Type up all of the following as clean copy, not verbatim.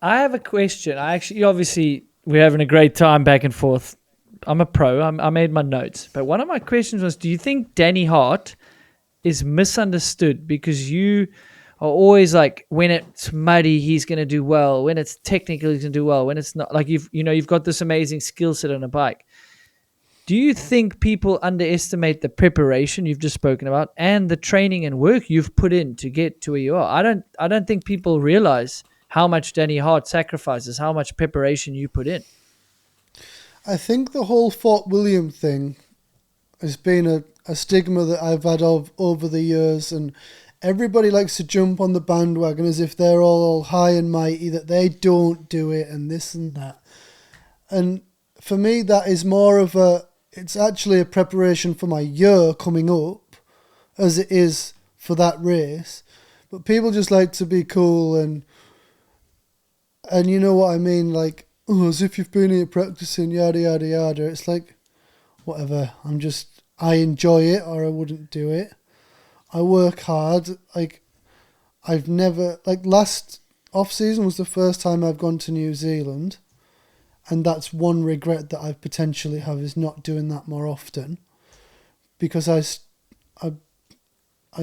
I have a question. Obviously, we're having a great time back and forth. I'm a pro. I made my notes. But one of my questions was, do you think Danny Hart is misunderstood because you are always like, when it's muddy, he's going to do well. When it's technical, he's going to do well. When it's not, like you've got this amazing skill set on a bike. Do you think people underestimate the preparation you've just spoken about and the training and work you've put in to get to where you are? I don't think people realize how much Danny Hart sacrifices, how much preparation you put in. I think the whole Fort William thing has been a stigma that I've had of over the years, and everybody likes to jump on the bandwagon as if they're all high and mighty, that they don't do it and this and that. And for me, that is more of it's actually a preparation for my year coming up as it is for that race. But people just like to be cool and you know what I mean, like, oh, as if you've been here practicing, yada, yada, yada. It's like, whatever, I enjoy it or I wouldn't do it. I work hard. Like, I've never, like, last off season was the first time I've gone to New Zealand. And that's one regret that I potentially have, is not doing that more often. Because I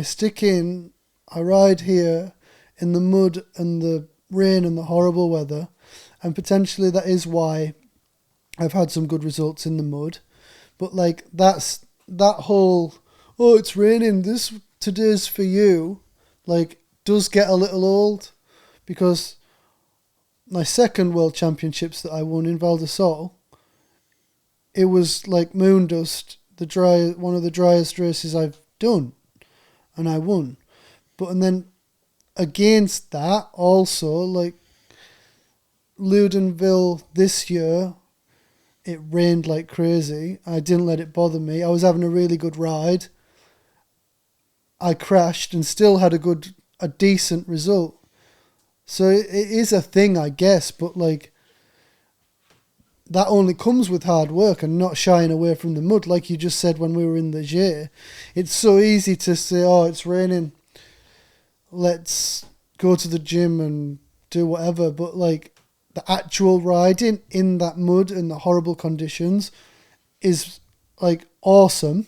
stick in, I ride here in the mud and the rain and the horrible weather. And potentially that is why I've had some good results in the mud. But like, that whole, oh, it's raining, today's for you, like, does get a little old. Because my second World Championships that I won in Val d'Isole, it was like moon dust, one of the driest races I've done, and I won. And then against that also, like, Ludenville this year, it rained like crazy. I didn't let it bother me. I was having a really good ride. I crashed and still had a decent result. So it is a thing, I guess, but like, that only comes with hard work and not shying away from the mud. Like you just said when we were in the J, it's so easy to say, oh, it's raining, let's go to the gym and do whatever. But like, the actual riding in that mud and the horrible conditions is like awesome.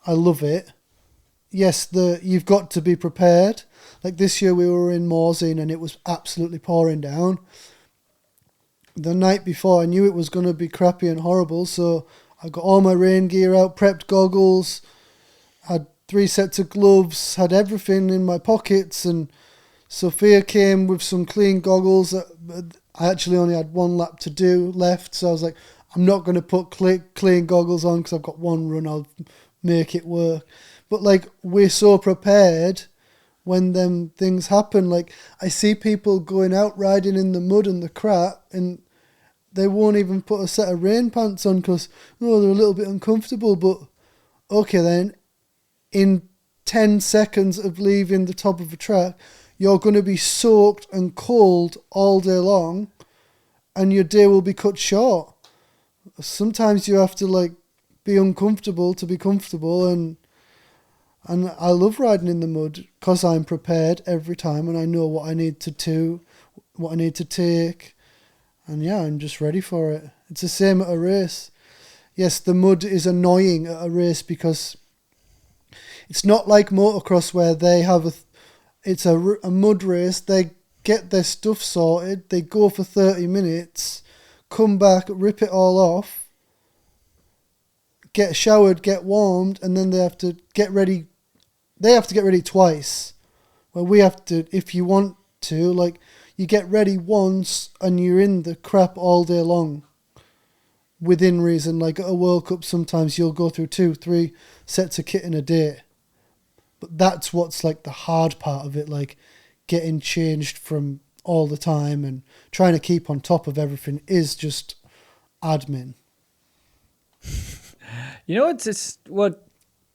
I love it. Yes, you've got to be prepared. Like this year we were in Morzine and it was absolutely pouring down. The night before I knew it was going to be crappy and horrible, so I got all my rain gear out, prepped goggles, had 3 sets of gloves, had everything in my pockets, and Sophia came with some clean goggles. I actually only had 1 lap to do left, so I was like, I'm not going to put clean goggles on because I've got 1 run, I'll make it work. But like, we're so prepared when them things happen. Like, I see people going out riding in the mud and the crap, and they won't even put a set of rain pants on because, oh, they're a little bit uncomfortable. But okay then, in 10 seconds of leaving the top of a track, you're going to be soaked and cold all day long, and your day will be cut short. Sometimes you have to like be uncomfortable to be comfortable, and I love riding in the mud because I'm prepared every time and I know what I need to do, what I need to take. And yeah, I'm just ready for it. It's the same at a race. Yes, the mud is annoying at a race because it's not like motocross where they have it's a mud race. They get their stuff sorted, they go for 30 minutes, come back, rip it all off, get showered, get warmed, and then they have to get ready. They have to get ready twice. Where we have to, if you want to, like, you get ready once and you're in the crap all day long. Within reason, like at a World Cup, sometimes you'll go through 2-3 sets of kit in a day. But that's what's like the hard part of it, like getting changed from all the time and trying to keep on top of everything is just admin. You know what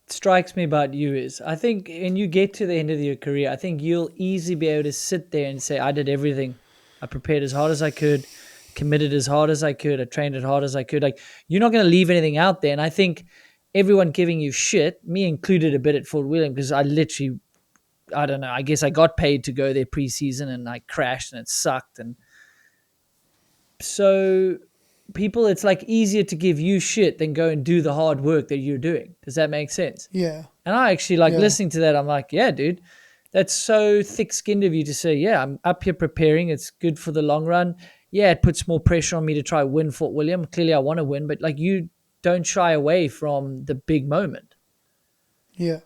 strikes me about you is, I think when you get to the end of your career, I think you'll easily be able to sit there and say, I did everything. I prepared as hard as I could, committed as hard as I could, I trained as hard as I could. Like, you're not going to leave anything out there. And I think everyone giving you shit, me included a bit at Fort William, because I don't know, I guess I got paid to go there preseason and I crashed and it sucked. And so people, it's like easier to give you shit than go and do the hard work that you're doing. Does that make sense? Yeah. And I actually like Yeah. listening to that. I'm like, yeah, dude, that's so thick-skinned of you to say, yeah, I'm up here preparing. It's good for the long run. Yeah, it puts more pressure on me to try win Fort William. Clearly, I want to win, but like you don't shy away from the big moment. Yeah.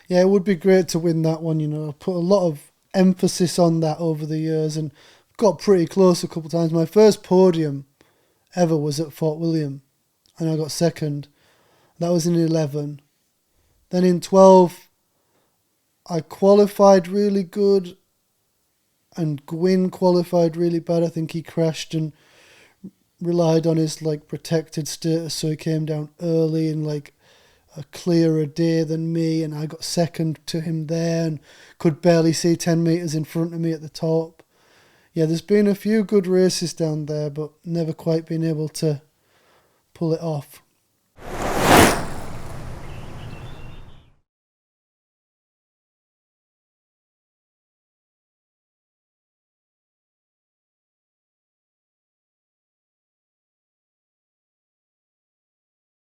Yeah, it would be great to win that one, you know. I put a lot of emphasis on that over the years and got pretty close a couple of times. My first podium ever was at Fort William and I got second. That was in 11. Then in 12, I qualified really good and Gwyn qualified really bad. I think he crashed and relied on his like protected status, so he came down early and like a clearer day than me, and I got second to him there and could barely see 10 metres in front of me at the top. Yeah, there's been a few good races down there, but never quite been able to pull it off.